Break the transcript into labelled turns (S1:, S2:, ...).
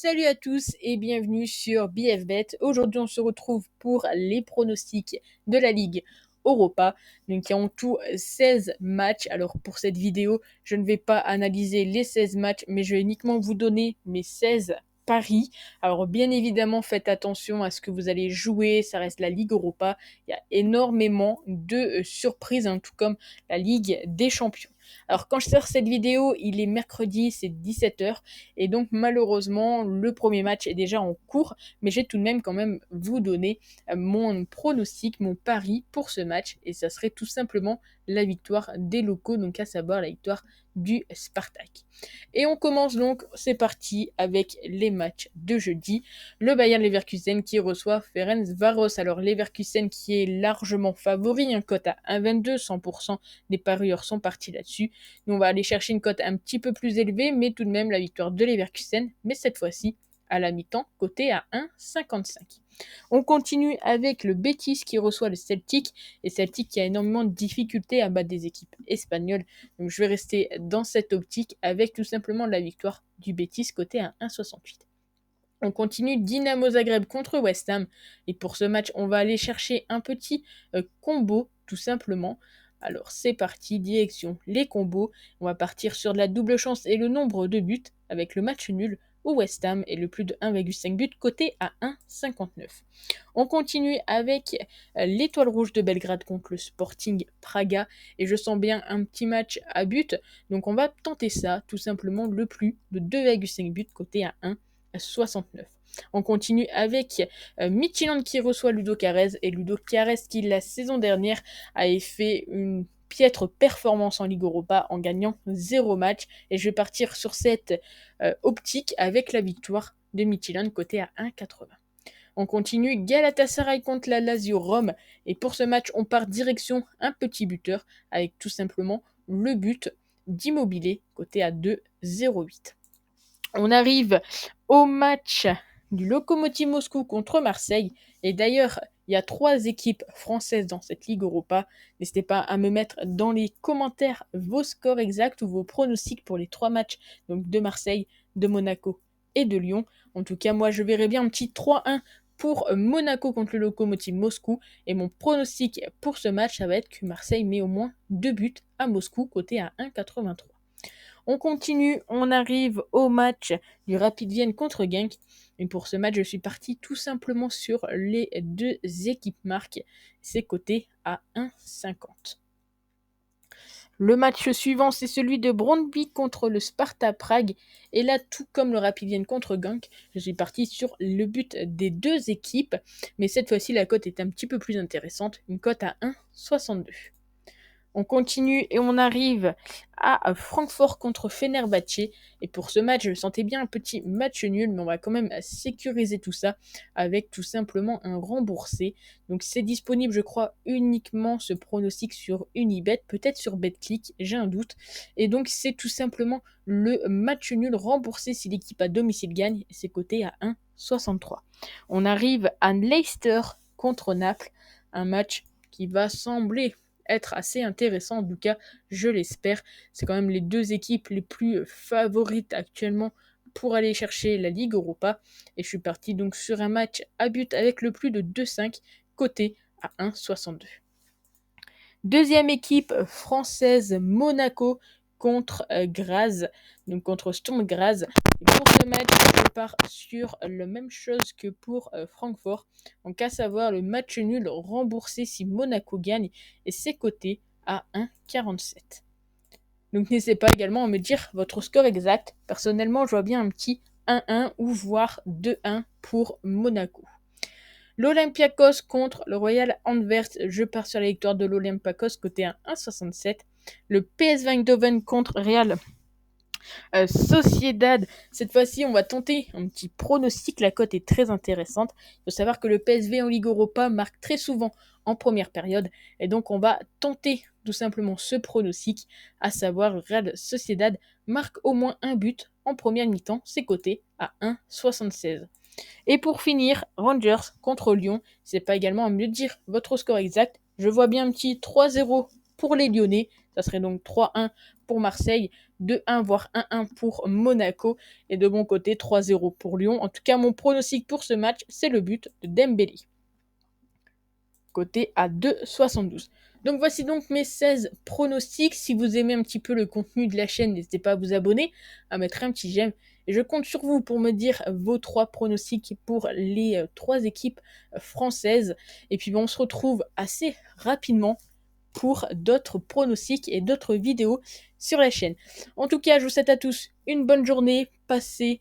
S1: Salut à tous et bienvenue sur BFBet. Aujourd'hui, on se retrouve pour les pronostics de la Ligue Europa. Donc, il y a en tout 16 matchs. Alors, pour cette vidéo, je ne vais pas analyser les 16 matchs, mais je vais uniquement vous donner mes 16 paris. Alors, bien évidemment, faites attention à ce que vous allez jouer. Ça reste la Ligue Europa. Il y a énormément de surprises, tout comme la Ligue des Champions. Alors, quand je sors cette vidéo, il est mercredi, c'est 17h. Et donc malheureusement, le premier match est déjà en cours, mais j'ai tout de même quand même vous donner mon pronostic, mon pari pour ce match, et ça serait tout simplement la victoire des locaux, donc à savoir la victoire du Spartak. Et on commence donc, c'est parti avec les matchs de jeudi. Le Bayern Leverkusen qui reçoit Ferencváros. Alors Leverkusen qui est largement favori, cote à 1,22, 100% des parieurs sont partis là-dessus. Nous on va aller chercher une cote un petit peu plus élevée, mais tout de même la victoire de Leverkusen, mais cette fois-ci à la mi-temps, coté à 1,55. On continue avec le Betis qui reçoit le Celtic, et Celtic qui a énormément de difficultés à battre des équipes espagnoles. Donc je vais rester dans cette optique avec tout simplement la victoire du Betis coté à 1,68. On continue Dynamo Zagreb contre West Ham, et pour ce match on va aller chercher un petit combo tout simplement. Alors c'est parti, direction les combos. On va partir sur de la double chance et le nombre de buts avec le match nul au West Ham et le plus de 1,5 but coté à 1,59. On continue avec l'Étoile Rouge de Belgrade contre le Sporting Praga, et je sens bien un petit match à but, donc on va tenter ça, tout simplement le plus de 2,5 buts coté à 1,69. On continue avec Midtjylland qui reçoit Ludo Carrez, et Ludo Carrez qui la saison dernière avait fait une piètre performance en Ligue Europa en gagnant 0 match, et je vais partir sur cette optique avec la victoire de Midtjylland côté à 1,80. On continue Galatasaray contre la Lazio Rome, et pour ce match on part direction un petit buteur avec tout simplement le but d'Immobilier côté à 2,08. On arrive au match du Lokomotiv Moscou contre Marseille. Et d'ailleurs, il y a 3 équipes françaises dans cette Ligue Europa. N'hésitez pas à me mettre dans les commentaires vos scores exacts ou vos pronostics pour les 3 matchs donc de Marseille, de Monaco et de Lyon. En tout cas, moi, je verrais bien un petit 3-1 pour Monaco contre le Lokomotiv Moscou. Et mon pronostic pour ce match, ça va être que Marseille met au moins 2 buts à Moscou, coté à 1,83. On continue, on arrive au match du Rapid Vienne contre Genk. Et pour ce match, je suis parti tout simplement sur les 2 équipes marques. C'est coté à 1,50. Le match suivant, c'est celui de Brøndby contre le Sparta Prague. Et là, tout comme le Rapid Vienne contre Genk, je suis parti sur le but des 2 équipes. Mais cette fois-ci, la cote est un petit peu plus intéressante. Une cote à 1,62. On continue et on arrive à Francfort contre Fenerbahçe. Et pour ce match, je sentais bien un petit match nul, mais on va quand même sécuriser tout ça avec tout simplement un remboursé. Donc c'est disponible, je crois, uniquement ce pronostic sur Unibet, peut-être sur BetClick, j'ai un doute. Et donc c'est tout simplement le match nul remboursé si l'équipe à domicile gagne. C'est coté à 1,63. On arrive à Leicester contre Naples, un match qui va sembler être assez intéressant, en tout cas je l'espère. C'est quand même les 2 équipes les plus favorites actuellement pour aller chercher la Ligue Europa, et je suis parti donc sur un match à but avec le plus de 2,5 coté à 1,62. Deuxième équipe française, Monaco contre Graz, donc contre Sturm Graz. Et pour ce match, je pars sur la même chose que pour Francfort, donc à savoir le match nul remboursé si Monaco gagne, et c'est coté à 1,47. Donc n'hésitez pas également à me dire votre score exact. Personnellement, je vois bien un petit 1-1 ou voire 2-1 pour Monaco. L'Olympiakos contre le Royal Anvers, je pars sur la victoire de l'Olympiakos côté à 1,67. Le PSV Eindhoven contre Real Sociedad, cette fois-ci on va tenter un petit pronostic, la cote est très intéressante. Il faut savoir que le PSV en Ligue Europa marque très souvent en première période, et donc on va tenter tout simplement ce pronostic, à savoir Real Sociedad marque au moins un but en première mi-temps, c'est coté à 1,76. Et pour finir, Rangers contre Lyon, c'est pas également à mieux dire votre score exact. Je vois bien un petit 3-0 pour les Lyonnais. Ça serait donc 3-1 pour Marseille, 2-1 voire 1-1 pour Monaco et de mon côté 3-0 pour Lyon. En tout cas, mon pronostic pour ce match, c'est le but de Dembélé. Côté à 2,72. Donc voici donc mes 16 pronostics. Si vous aimez un petit peu le contenu de la chaîne, n'hésitez pas à vous abonner, à mettre un petit j'aime. Et je compte sur vous pour me dire vos 3 pronostics pour les 3 équipes françaises. Et puis on se retrouve assez rapidement pour d'autres pronostics et d'autres vidéos sur la chaîne. En tout cas, je vous souhaite à tous une bonne journée. Passez